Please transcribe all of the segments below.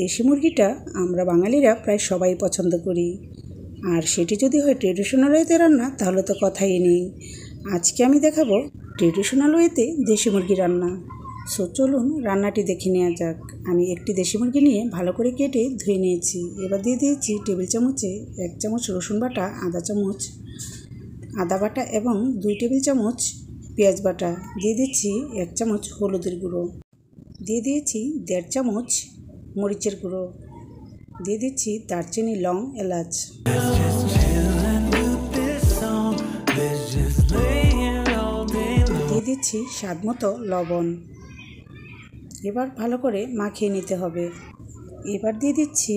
দেশি মুরগিটা আমরা বাঙালিরা প্রায় সবাই পছন্দ করি, আর সেটি যদি হয় ট্রেডিশনাল ওয়েতে রান্না তাহলে তো কথাই নেই। আজকে আমি দেখাবো ট্রেডিশনাল ওয়েতে দেশি মুরগি রান্না। সো চলুন রান্নাটি দেখে নেওয়া যাক। আমি একটি দেশি মুরগি নিয়ে ভালো করে কেটে ধুয়ে নিয়েছি। এবার দিয়ে দিয়েছি টেবিল চামচে 1 চামচ রসুন বাটা, আধা চামচ আদা বাটা এবং 2 টেবিল চামচ পেঁয়াজ বাটা। দিয়ে দিচ্ছি 1 চামচ হলুদের গুঁড়ো, দিয়ে দিয়েছি 1.5 চামচ মরিচের গুঁড়ো, দিয়ে দিচ্ছি দারচিনি, লং, এলাচ, দিয়ে দিচ্ছি স্বাদ মতো লবণ। এবার ভালো করে মাখিয়ে নিতে হবে। এবার দিয়ে দিচ্ছি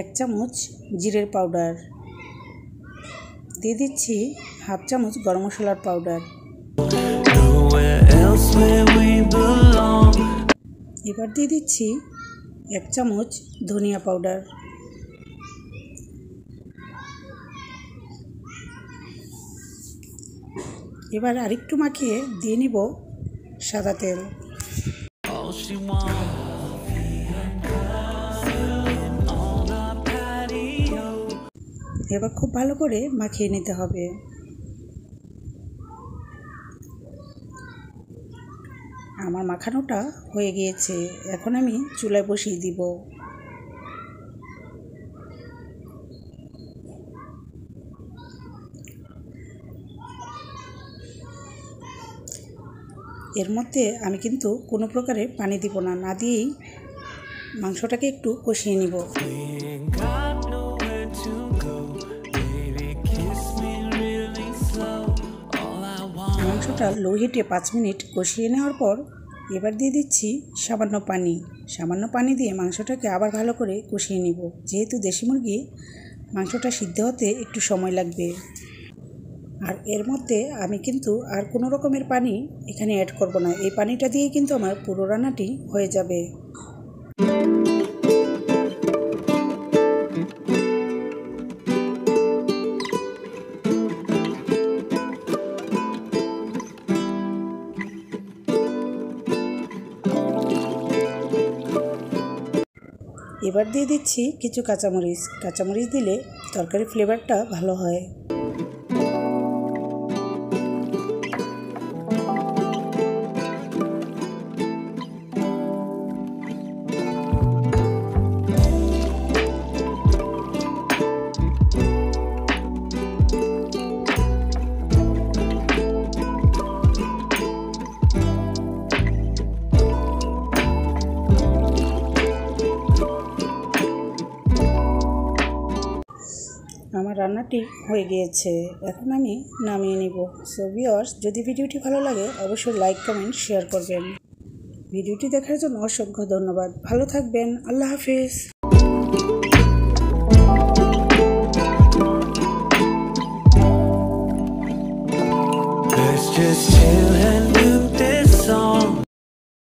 1 চামচ জিরের পাউডার, দিয়ে দিচ্ছি হাফ চামচ গরম মশলার পাউডার। এবার দিয়ে দিচ্ছি 1 চামচ ধনিয়া পাউডার। এবার আরেকটু মাখিয়ে দিয়ে নিব সাদা তেল। এবার খুব ভালো করে মাখিয়ে নিতে হবে। আমার মাখানোটা হয়ে গিয়েছে, এখন আমি চুলায় বসিয়ে দিব। এর মধ্যে আমি কিন্তু কোনো প্রকারে পানি দিব না, না দিয়েই মাংসটাকে একটু কষিয়ে নিব। মাংসটা লো হিটে 5 মিনিট কষিয়ে নেওয়ার পর এবার দিয়ে দিচ্ছি সামান্য পানি দিয়ে মাংসটাকে আবার ভালো করে কষিয়ে নিব। যেহেতু দেশি মুরগি, মাংসটা সিদ্ধ হতে একটু সময় লাগবে। আর এর মধ্যে আমি কিন্তু আর কোনো রকমের পানি এখানে অ্যাড করব না। এই পানিটা দিয়ে কিন্তু আমার পুরো রান্নাটি হয়ে যাবে। এবার দিয়ে দিচ্ছি কিছু কাঁচামরিচ দিলে তরকারির ফ্লেভারটা ভালো হয়। আমার রান্নাটি হয়ে গিয়েছে, এখন আমি নামিয়ে নিব। সো ভিউয়ার্স, যদি ভিডিওটি ভালো লাগে অবশ্যই লাইক, কমেন্ট, শেয়ার করবেন। ভিডিওটি দেখার জন্য অসংখ্য ধন্যবাদ। ভালো থাকবেন। আল্লাহ হাফেজ।